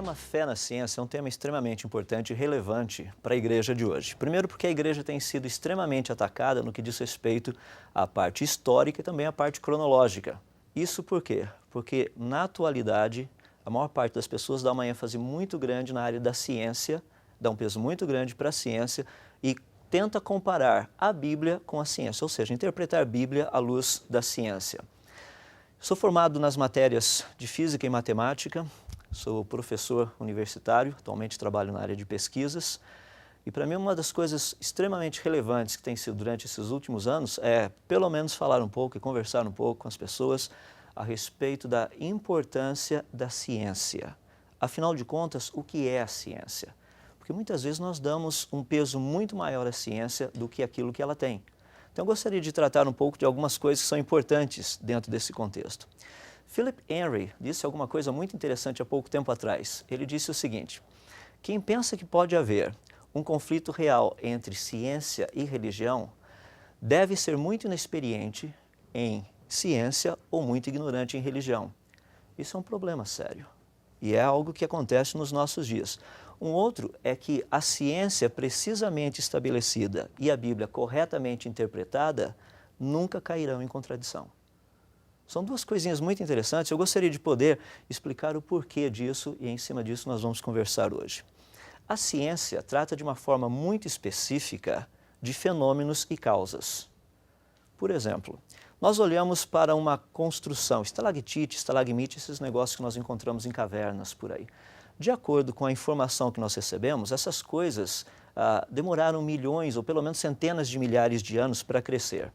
tema fé na ciência é um tema extremamente importante e relevante para a igreja de hoje. Primeiro porque a igreja tem sido extremamente atacada no que diz respeito à parte histórica e também à parte cronológica. Isso por quê? Porque na atualidade a maior parte das pessoas dá uma ênfase muito grande na área da ciência, dá um peso muito grande para a ciência e tenta comparar a Bíblia com a ciência, ou seja, interpretar a Bíblia à luz da ciência. Sou formado nas matérias de Física e Matemática, sou professor universitário, atualmente trabalho na área de pesquisas, e para mim uma das coisas extremamente relevantes que tem sido durante esses últimos anos é, pelo menos, falar um pouco e conversar um pouco com as pessoas a respeito da importância da ciência. Afinal de contas, o que é a ciência? Porque muitas vezes nós damos um peso muito maior à ciência do que aquilo que ela tem. Então eu gostaria de tratar um pouco de algumas coisas que são importantes dentro desse contexto. Philip Henry disse alguma coisa muito interessante há pouco tempo atrás. Ele disse o seguinte: quem pensa que pode haver um conflito real entre ciência e religião deve ser muito inexperiente em ciência ou muito ignorante em religião. Isso é um problema sério e é algo que acontece nos nossos dias. Um outro é que a ciência precisamente estabelecida e a Bíblia corretamente interpretada nunca cairão em contradição. São duas coisinhas muito interessantes. Eu gostaria de poder explicar o porquê disso e em cima disso nós vamos conversar hoje. A ciência trata de uma forma muito específica de fenômenos e causas. Por exemplo, nós olhamos para uma construção, estalactite, estalagmite, esses negócios que nós encontramos em cavernas por aí. De acordo com a informação que nós recebemos, essas coisas demoraram milhões ou pelo menos centenas de milhares de anos para crescer.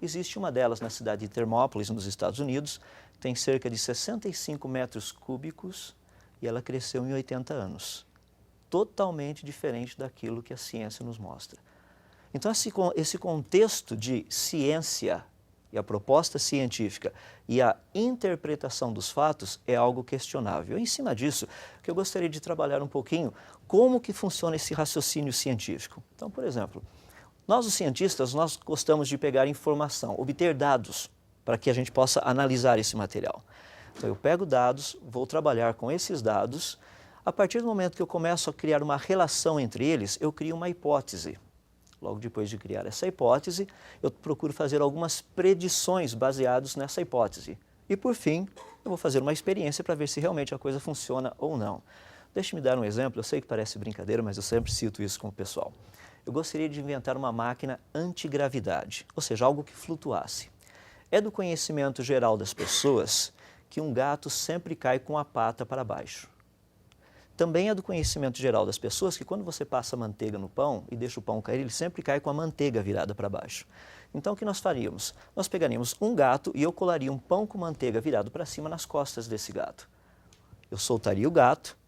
Existe uma delas na cidade de Termópolis, nos Estados Unidos, tem cerca de 65 metros cúbicos e ela cresceu em 80 anos. Totalmente diferente daquilo que a ciência nos mostra. Então esse contexto de ciência e a proposta científica e a interpretação dos fatos é algo questionável. Em cima disso, que eu gostaria de trabalhar um pouquinho como que funciona esse raciocínio científico. Então, por exemplo, nós os cientistas, nós gostamos de pegar informação, obter dados para que a gente possa analisar esse material. Então eu pego dados, vou trabalhar com esses dados, a partir do momento que eu começo a criar uma relação entre eles, eu crio uma hipótese. Logo depois de criar essa hipótese, eu procuro fazer algumas predições baseadas nessa hipótese. E por fim, eu vou fazer uma experiência para ver se realmente a coisa funciona ou não. Deixe-me dar um exemplo, eu sei que parece brincadeira, mas eu sempre cito isso com o pessoal. Eu gostaria de inventar uma máquina antigravidade, ou seja, algo que flutuasse. É do conhecimento geral das pessoas que um gato sempre cai com a pata para baixo. Também é do conhecimento geral das pessoas que quando você passa manteiga no pão e deixa o pão cair, ele sempre cai com a manteiga virada para baixo. Então o que nós faríamos? Nós pegaríamos um gato e eu colaria um pão com manteiga virado para cima nas costas desse gato. Eu soltaria o gato.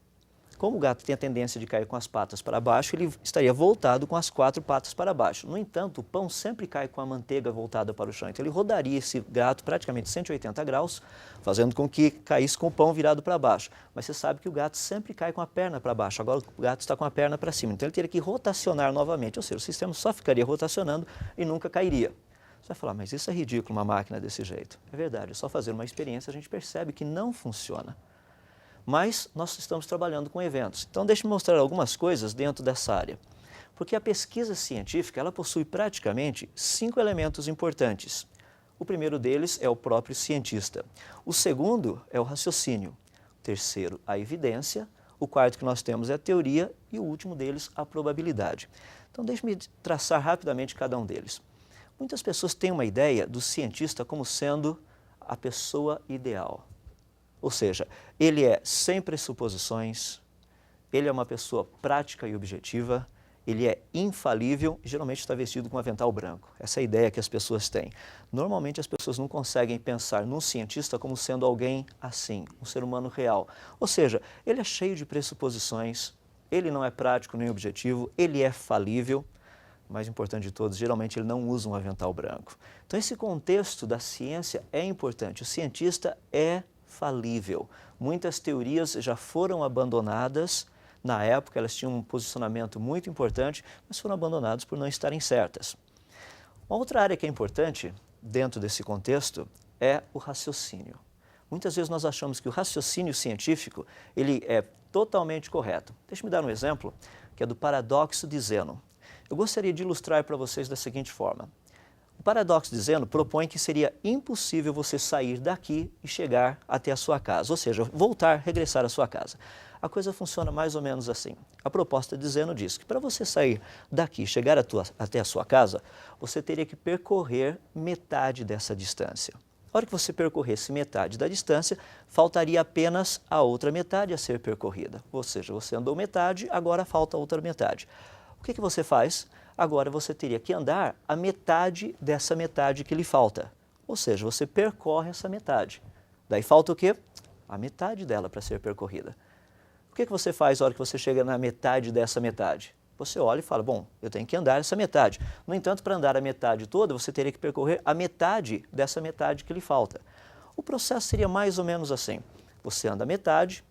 Como o gato tem a tendência de cair com as patas para baixo, ele estaria voltado com as 4 patas para baixo. No entanto, o pão sempre cai com a manteiga voltada para o chão. Então ele rodaria esse gato praticamente 180 graus, fazendo com que caísse com o pão virado para baixo. Mas você sabe que o gato sempre cai com a perna para baixo, agora o gato está com a perna para cima. Então ele teria que rotacionar novamente, ou seja, o sistema só ficaria rotacionando e nunca cairia. Você vai falar, mas isso é ridículo, uma máquina desse jeito. É verdade, é só fazer uma experiência, a gente percebe que não funciona. Mas nós estamos trabalhando com eventos. Então deixe-me mostrar algumas coisas dentro dessa área. Porque a pesquisa científica, ela possui praticamente 5 elementos importantes. O primeiro deles é o próprio cientista. O segundo é o raciocínio. O terceiro, a evidência. O quarto que nós temos é a teoria e o último deles, a probabilidade. Então deixe-me traçar rapidamente cada um deles. Muitas pessoas têm uma ideia do cientista como sendo a pessoa ideal. Ou seja, ele é sem pressuposições, ele é uma pessoa prática e objetiva, ele é infalível e geralmente está vestido com um avental branco. Essa é a ideia que as pessoas têm. Normalmente as pessoas não conseguem pensar num cientista como sendo alguém assim, um ser humano real. Ou seja, ele é cheio de pressuposições, ele não é prático nem objetivo, ele é falível. O mais importante de todos, geralmente ele não usa um avental branco. Então esse contexto da ciência é importante. O cientista é falível. Muitas teorias já foram abandonadas. Na época, elas tinham um posicionamento muito importante, mas foram abandonadas por não estarem certas. Uma outra área que é importante, dentro desse contexto, é o raciocínio. Muitas vezes nós achamos que o raciocínio científico ele é totalmente correto. Deixa-me dar um exemplo, que é do paradoxo de Zeno. Eu gostaria de ilustrar para vocês da seguinte forma. O paradoxo de Zeno propõe que seria impossível você sair daqui e chegar até a sua casa, ou seja, voltar, regressar à sua casa. A coisa funciona mais ou menos assim. A proposta de Zeno diz que para você sair daqui e chegar até a sua casa, você teria que percorrer metade dessa distância. A hora que você percorresse metade da distância, faltaria apenas a outra metade a ser percorrida. Ou seja, você andou metade, agora falta a outra metade. O que você faz? Agora você teria que andar a metade dessa metade que lhe falta. Ou seja, você percorre essa metade. Daí falta o quê? A metade dela para ser percorrida. O que você faz na hora que você chega na metade dessa metade? Você olha e fala, bom, eu tenho que andar essa metade. No entanto, para andar a metade toda, você teria que percorrer a metade dessa metade que lhe falta. O processo seria mais ou menos assim. Você anda a metade,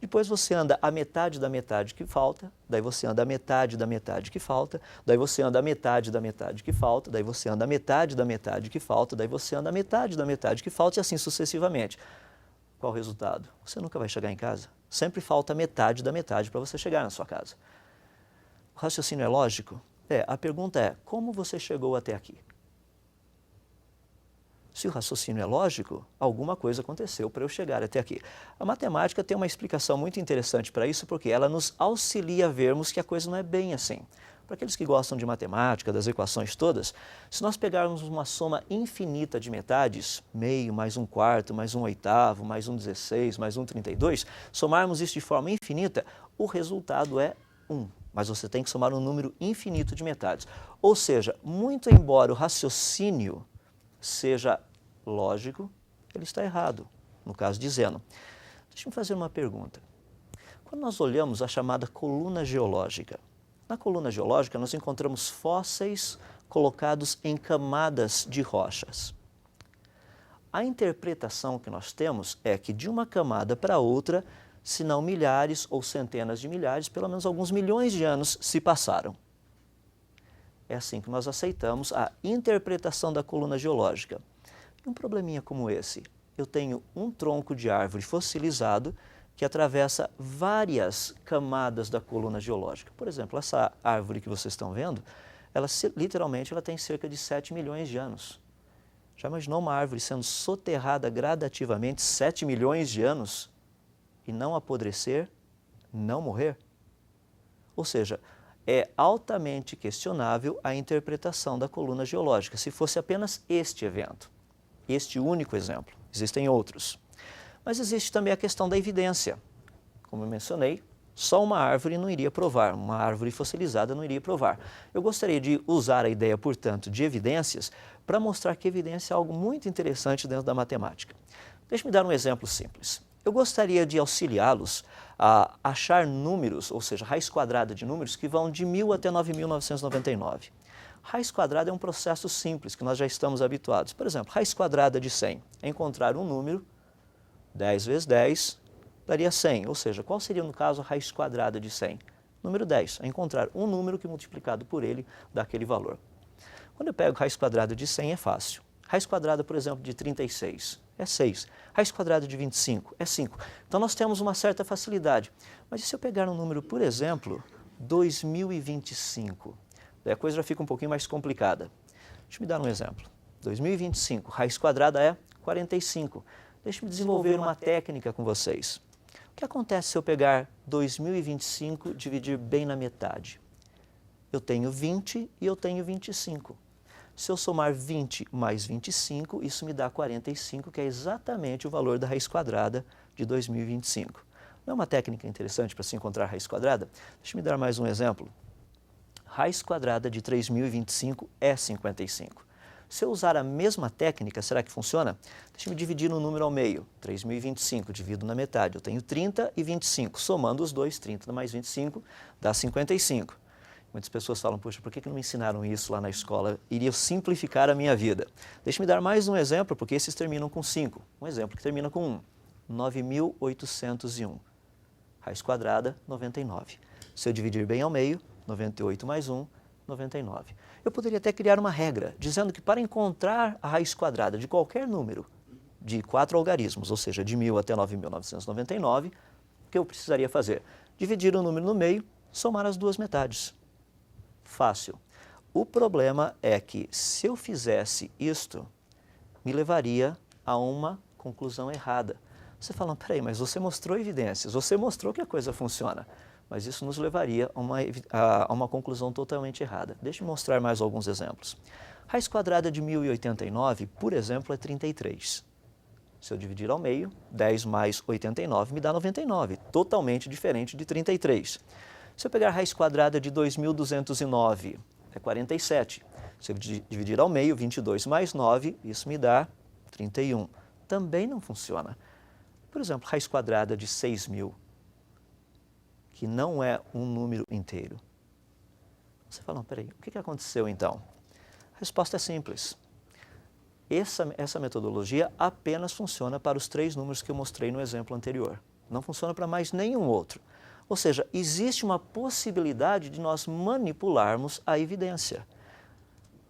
depois você anda a metade da metade que falta, daí você anda a metade da metade que falta, daí você anda a metade da metade que falta, daí você anda a metade da metade que falta, daí você anda a metade da metade que falta e assim sucessivamente. Qual o resultado? Você nunca vai chegar em casa. Sempre falta metade da metade para você chegar na sua casa. O raciocínio é lógico? A pergunta é, como você chegou até aqui? Se o raciocínio é lógico, alguma coisa aconteceu para eu chegar até aqui. A matemática tem uma explicação muito interessante para isso, porque ela nos auxilia a vermos que a coisa não é bem assim. Para aqueles que gostam de matemática, das equações todas, se nós pegarmos uma soma infinita de metades, meio, mais um quarto, mais um oitavo, mais um 16, mais um 32, somarmos isso de forma infinita, o resultado é 1. Mas você tem que somar um número infinito de metades. Ou seja, muito embora o raciocínio seja lógico, ele está errado, no caso de Zeno. Deixa eu fazer uma pergunta. Quando nós olhamos a chamada coluna geológica, na coluna geológica nós encontramos fósseis colocados em camadas de rochas. A interpretação que nós temos é que de uma camada para outra, se não milhares ou centenas de milhares, pelo menos alguns milhões de anos se passaram. É assim que nós aceitamos a interpretação da coluna geológica. E um probleminha como esse, eu tenho um tronco de árvore fossilizado que atravessa várias camadas da coluna geológica. Por exemplo, essa árvore que vocês estão vendo, literalmente ela tem cerca de 7 milhões de anos. Já imaginou uma árvore sendo soterrada gradativamente 7 milhões de anos e não apodrecer, não morrer? Ou seja, é altamente questionável a interpretação da coluna geológica, se fosse apenas este evento, este único exemplo. Existem outros. Mas existe também a questão da evidência. Como eu mencionei, só uma árvore não iria provar, uma árvore fossilizada não iria provar. Eu gostaria de usar a ideia, portanto, de evidências para mostrar que evidência é algo muito interessante dentro da matemática. Deixe-me dar um exemplo simples. Eu gostaria de auxiliá-los a achar números, ou seja, raiz quadrada de números que vão de 1000 até 9.999. Raiz quadrada é um processo simples que nós já estamos habituados. Por exemplo, raiz quadrada de 100 é encontrar um número, 10 vezes 10 daria 100, ou seja, qual seria no caso a raiz quadrada de 100? Número 10, é encontrar um número que multiplicado por ele dá aquele valor. Quando eu pego raiz quadrada de 100 é fácil. Raiz quadrada, por exemplo, de 36 é 6. Raiz quadrada de 25 é 5. Então nós temos uma certa facilidade. Mas e se eu pegar um número, por exemplo, 2025? Daí a coisa já fica um pouquinho mais complicada. Deixa eu me dar um exemplo. 2025, raiz quadrada é 45. Deixa-me desenvolver uma técnica com vocês. O que acontece se eu pegar 2025 e dividir bem na metade? Eu tenho 20 e eu tenho 25. Se eu somar 20 mais 25, isso me dá 45, que é exatamente o valor da raiz quadrada de 2025. Não é uma técnica interessante para se encontrar raiz quadrada? Deixa-me dar mais um exemplo. Raiz quadrada de 3025 é 55. Se eu usar a mesma técnica, será que funciona? Deixa-me dividir um número ao meio. 3.025, divido na metade. Eu tenho 30 e 25. Somando os dois, 30 mais 25 dá 55. Muitas pessoas falam, poxa, por que não me ensinaram isso lá na escola? Iria simplificar a minha vida. Deixa-me dar mais um exemplo, porque esses terminam com 5. Um exemplo que termina com 1. 9.801. Raiz quadrada, 99. Se eu dividir bem ao meio, 98 mais 1, 99. Eu poderia até criar uma regra, dizendo que para encontrar a raiz quadrada de qualquer número, de 4 algarismos, ou seja, de 1000 até 9.999, o que eu precisaria fazer? Dividir o número no meio, somar as duas metades. Fácil. O problema é que se eu fizesse isto, me levaria a uma conclusão errada. Você fala, peraí, mas você mostrou evidências, você mostrou que a coisa funciona, mas isso nos levaria a uma conclusão totalmente errada. Deixa eu mostrar mais alguns exemplos. Raiz quadrada de 1089, por exemplo, é 33. Se eu dividir ao meio, 10 mais 89 me dá 99, totalmente diferente de 33. Se eu pegar a raiz quadrada de 2.209, é 47. Se eu dividir ao meio, 22 mais 9, isso me dá 31. Também não funciona. Por exemplo, raiz quadrada de 6.000, que não é um número inteiro. Você fala, peraí, o que aconteceu então? A resposta é simples. Essa metodologia apenas funciona para os 3 números que eu mostrei no exemplo anterior. Não funciona para mais nenhum outro. Ou seja, existe uma possibilidade de nós manipularmos a evidência.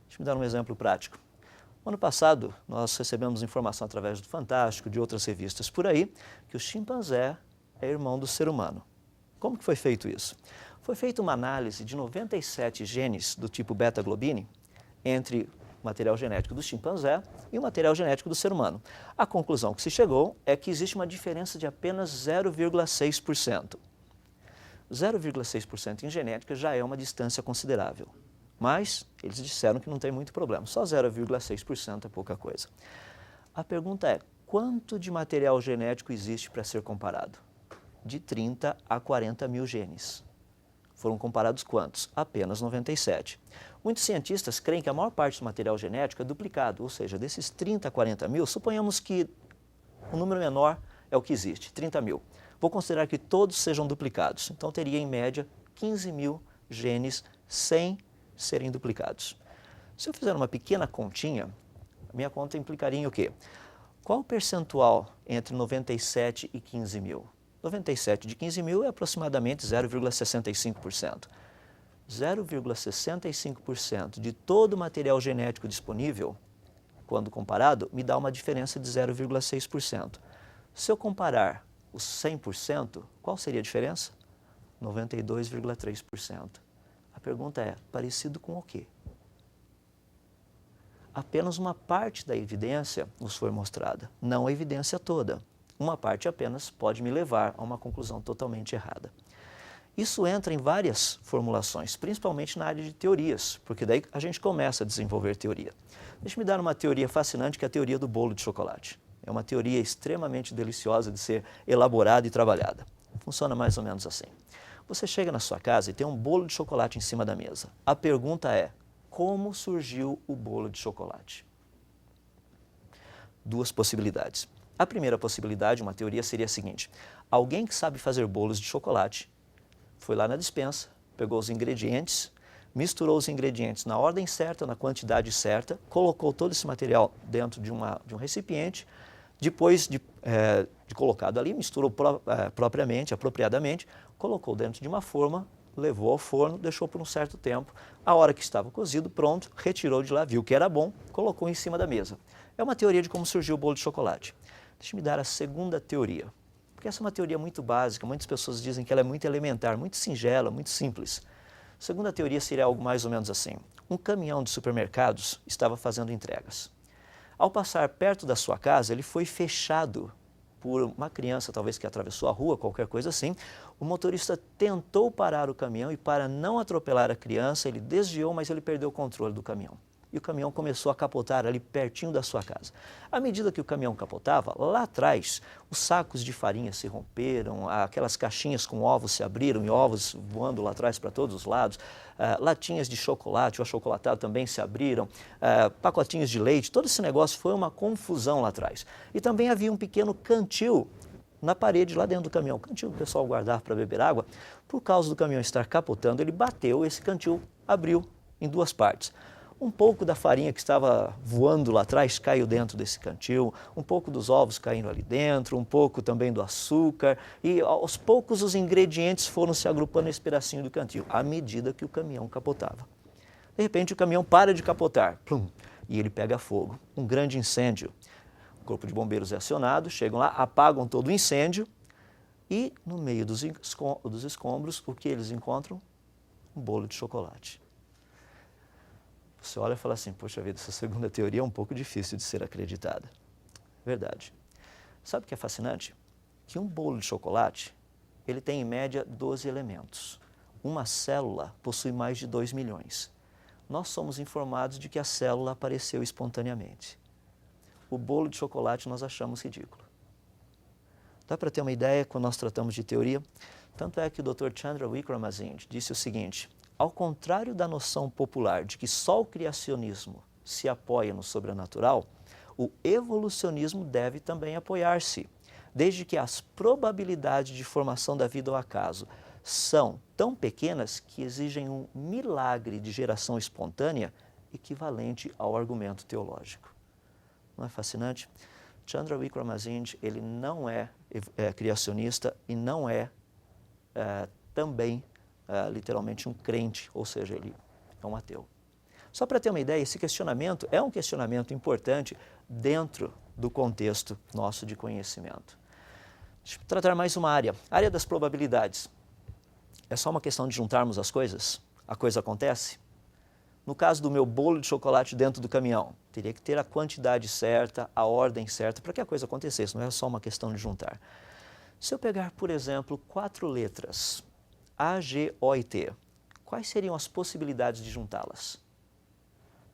Deixa eu dar um exemplo prático. Ano passado, nós recebemos informação através do Fantástico, de outras revistas por aí, que o chimpanzé é irmão do ser humano. Como que foi feito isso? Foi feita uma análise de 97 genes do tipo beta-globine entre o material genético do chimpanzé e o material genético do ser humano. A conclusão que se chegou é que existe uma diferença de apenas 0,6%. 0,6% em genética já é uma distância considerável. Mas eles disseram que não tem muito problema, só 0,6% é pouca coisa. A pergunta é, quanto de material genético existe para ser comparado? De 30 a 40 mil genes. Foram comparados quantos? Apenas 97. Muitos cientistas creem que a maior parte do material genético é duplicado, ou seja, desses 30 a 40 mil, suponhamos que o número menor é o que existe, 30 mil. Vou considerar que todos sejam duplicados, então teria em média 15 mil genes sem serem duplicados. Se eu fizer uma pequena continha, a minha conta implicaria em o quê? Qual o percentual entre 97 e 15 mil? 97 de 15 mil é aproximadamente 0,65%. 0,65% de todo o material genético disponível, quando comparado, me dá uma diferença de 0,6%. Se eu comparar os 100%, qual seria a diferença? 92,3%. A pergunta é, parecido com o quê? Apenas uma parte da evidência nos foi mostrada, não a evidência toda. Uma parte apenas pode me levar a uma conclusão totalmente errada. Isso entra em várias formulações, principalmente na área de teorias, porque daí a gente começa a desenvolver teoria. Deixa-me dar uma teoria fascinante, que é a teoria do bolo de chocolate. É uma teoria extremamente deliciosa de ser elaborada e trabalhada. Funciona mais ou menos assim. Você chega na sua casa e tem um bolo de chocolate em cima da mesa. A pergunta é, como surgiu o bolo de chocolate? Duas possibilidades. A primeira possibilidade, uma teoria, seria a seguinte: alguém que sabe fazer bolos de chocolate foi lá na despensa, pegou os ingredientes, misturou os ingredientes na ordem certa, na quantidade certa, colocou todo esse material dentro de um recipiente, depois de colocado ali, misturou apropriadamente, colocou dentro de uma forma, levou ao forno, deixou por um certo tempo. A hora que estava cozido, pronto, retirou de lá, viu que era bom, colocou em cima da mesa. É uma teoria de como surgiu o bolo de chocolate. Deixa-me dar a segunda teoria, porque essa é uma teoria muito básica, muitas pessoas dizem que ela é muito elementar, muito singela, muito simples. A segunda teoria seria algo mais ou menos assim. Um caminhão de supermercados estava fazendo entregas. Ao passar perto da sua casa, ele foi fechado por uma criança, talvez que atravessou a rua, qualquer coisa assim. O motorista tentou parar o caminhão e, para não atropelar a criança, ele desviou, mas ele perdeu o controle do caminhão. E o caminhão começou a capotar ali pertinho da sua casa. À medida que o caminhão capotava, lá atrás, os sacos de farinha se romperam, aquelas caixinhas com ovos se abriram e ovos voando lá atrás para todos os lados, latinhas de chocolate, o achocolatado também se abriram, pacotinhos de leite, todo esse negócio foi uma confusão lá atrás. E também havia um pequeno cantil na parede lá dentro do caminhão, o cantil que o pessoal guardava para beber água. Por causa do caminhão estar capotando, ele bateu, esse cantil abriu em duas partes. Um pouco da farinha que estava voando lá atrás caiu dentro desse cantil, um pouco dos ovos caíram ali dentro, um pouco também do açúcar, e aos poucos os ingredientes foram se agrupando nesse pedacinho do cantil, à medida que o caminhão capotava. De repente o caminhão para de capotar, plum, e ele pega fogo, um grande incêndio. corpo de bombeiros é acionado, chegam lá, apagam todo o incêndio e no meio dos escombros, o que eles encontram? Um bolo de chocolate. Você olha e fala assim, poxa vida, essa segunda teoria é um pouco difícil de ser acreditada. Verdade. Sabe o que é fascinante? Que um bolo de chocolate, ele tem em média 12 elementos. Uma célula possui mais de 2 milhões. Nós somos informados de que a célula apareceu espontaneamente. O bolo de chocolate nós achamos ridículo. Dá para ter uma ideia quando nós tratamos de teoria? Tanto é que o Dr. Chandra Wickramasinghe disse o seguinte, ao contrário da noção popular de que só o criacionismo se apoia no sobrenatural, o evolucionismo deve também apoiar-se, desde que as probabilidades de formação da vida ao acaso são tão pequenas que exigem um milagre de geração espontânea equivalente ao argumento teológico. Não é fascinante? Chandra Wickramasinghe, ele não é criacionista e não é também literalmente um crente, ou seja, ele é um ateu. Só para ter uma ideia, esse questionamento é um questionamento importante dentro do contexto nosso de conhecimento. Deixa eu tratar mais uma área, a área das probabilidades. É só uma questão de juntarmos as coisas? A coisa acontece? No caso do meu bolo de chocolate dentro do caminhão, teria que ter a quantidade certa, a ordem certa, para que a coisa acontecesse, não é só uma questão de juntar. Se eu pegar, por exemplo, 4 letras, A, G, O e T, quais seriam as possibilidades de juntá-las?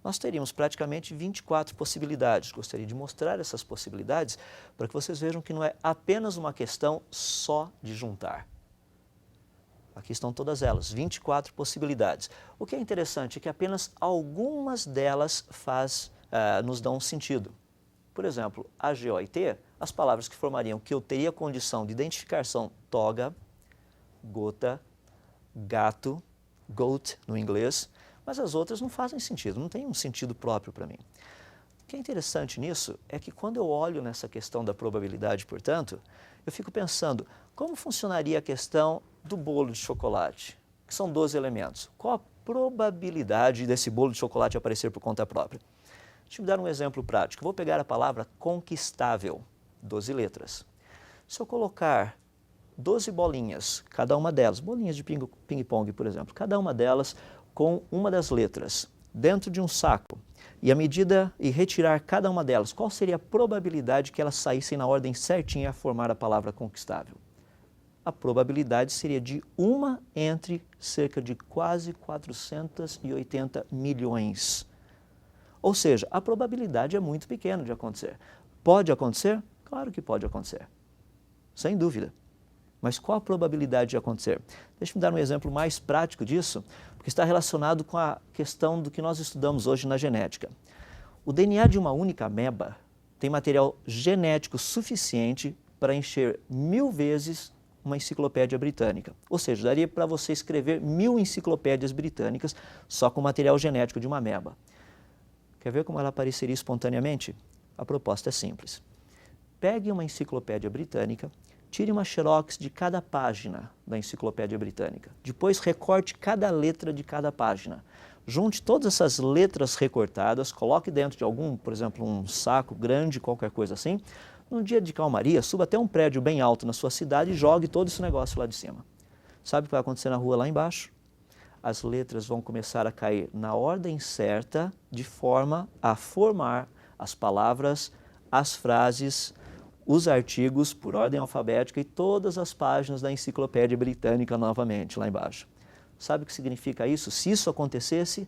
Nós teríamos praticamente 24 possibilidades. Gostaria de mostrar essas possibilidades para que vocês vejam que não é apenas uma questão só de juntar. Aqui estão todas elas, 24 possibilidades. O que é interessante é que apenas algumas delas nos dão um sentido. Por exemplo, A, G, O e T, as palavras que formariam que eu teria condição de identificar são toga, gota, gato, goat no inglês, mas as outras não fazem sentido, não tem um sentido próprio para mim. O que é interessante nisso é que quando eu olho nessa questão da probabilidade, portanto, eu fico pensando como funcionaria a questão do bolo de chocolate, que são 12 elementos. Qual a probabilidade desse bolo de chocolate aparecer por conta própria? Deixa eu dar um exemplo prático. Vou pegar a palavra conquistável, 12 letras. Se eu colocar 12 bolinhas, cada uma delas, bolinhas de ping-pong, por exemplo, cada uma delas com uma das letras dentro de um saco e retirar cada uma delas, qual seria a probabilidade que elas saíssem na ordem certinha a formar a palavra conquistável? A probabilidade seria de 1 entre cerca de quase 480 milhões. Ou seja, a probabilidade é muito pequena de acontecer. Pode acontecer? Claro que pode acontecer, sem dúvida. Mas qual a probabilidade de acontecer? Deixa eu dar um exemplo mais prático disso, porque está relacionado com a questão do que nós estudamos hoje na genética. O DNA de uma única ameba tem material genético suficiente para encher 1000 vezes uma enciclopédia britânica. Ou seja, daria para você escrever 1000 enciclopédias britânicas só com o material genético de uma ameba. Quer ver como ela apareceria espontaneamente? A proposta é simples. Pegue uma enciclopédia britânica, tire uma xerox de cada página da enciclopédia britânica. Depois recorte cada letra de cada página. Junte todas essas letras recortadas, coloque dentro de algum, por exemplo, um saco grande, qualquer coisa assim. Num dia de calmaria, suba até um prédio bem alto na sua cidade e jogue todo esse negócio lá de cima. Sabe o que vai acontecer na rua lá embaixo? As letras vão começar a cair na ordem certa, de forma a formar as palavras, as frases, os artigos por ordem alfabética e todas as páginas da enciclopédia britânica novamente lá embaixo. Sabe o que significa isso? Se isso acontecesse,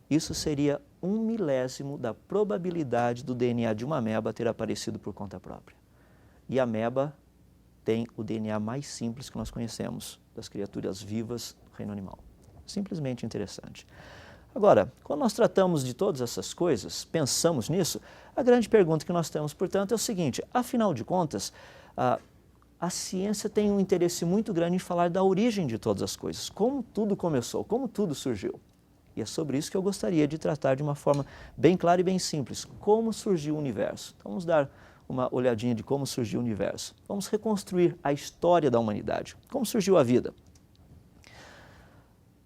isso seria 1/1000 da probabilidade do DNA de uma ameba ter aparecido por conta própria. E a ameba tem o DNA mais simples que nós conhecemos das criaturas vivas do reino animal. Simplesmente interessante. Agora, quando nós tratamos de todas essas coisas, pensamos nisso, a grande pergunta que nós temos, portanto, é o seguinte: afinal de contas, a ciência tem um interesse muito grande em falar da origem de todas as coisas, como tudo começou, como tudo surgiu. E é sobre isso que eu gostaria de tratar de uma forma bem clara e bem simples, como surgiu o universo. Então, vamos dar uma olhadinha de como surgiu o universo. Vamos reconstruir a história da humanidade, como surgiu a vida.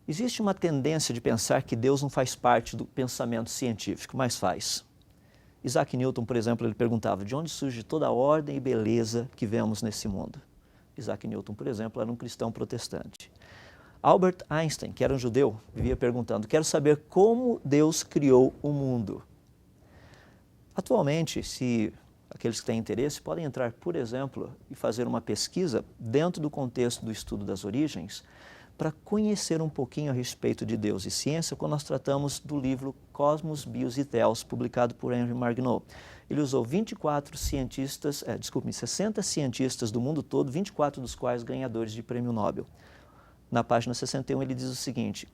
Existe uma tendência de pensar que Deus não faz parte do pensamento científico, mas faz. Isaac Newton, por exemplo, ele perguntava de onde surge toda a ordem e beleza que vemos nesse mundo. Isaac Newton, por exemplo, era um cristão protestante. Albert Einstein, que era um judeu, vivia perguntando: quero saber como Deus criou o mundo. Atualmente, se aqueles que têm interesse podem entrar, por exemplo, e fazer uma pesquisa dentro do contexto do estudo das origens para conhecer um pouquinho a respeito de Deus e ciência quando nós tratamos do livro Cosmos, Bios e Theos, publicado por Henry Margenau. Ele usou 60 cientistas do mundo todo, 24 dos quais ganhadores de prêmio Nobel. Na página 61 ele diz o seguinte: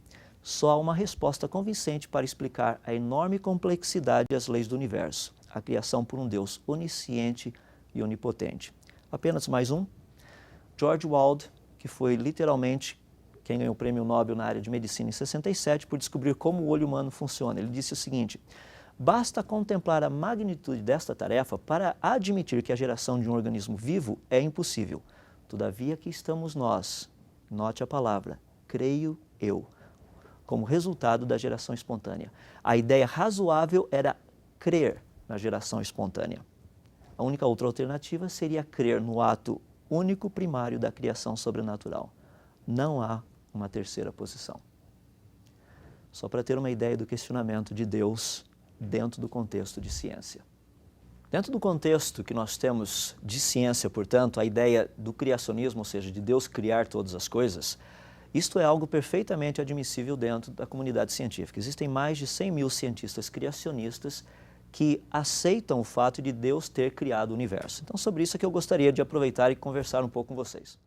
só há uma resposta convincente para explicar a enorme complexidade e as leis do universo, a criação por um Deus onisciente e onipotente. Apenas mais um. George Wald, que foi literalmente quem ganhou o prêmio Nobel na área de medicina em 67 por descobrir como o olho humano funciona. Ele disse o seguinte: basta contemplar a magnitude desta tarefa para admitir que a geração de um organismo vivo é impossível. Todavia aqui estamos nós, note a palavra, creio eu, como resultado da geração espontânea. A ideia razoável era crer na geração espontânea. A única outra alternativa seria crer no ato único primário da criação sobrenatural. Não há uma terceira posição. Só para ter uma ideia do questionamento de Deus dentro do contexto de ciência. Dentro do contexto que nós temos de ciência, portanto, a ideia do criacionismo, ou seja, de Deus criar todas as coisas, isto é algo perfeitamente admissível dentro da comunidade científica. Existem mais de 100 mil cientistas criacionistas que aceitam o fato de Deus ter criado o universo. Então, sobre isso é que eu gostaria de aproveitar e conversar um pouco com vocês.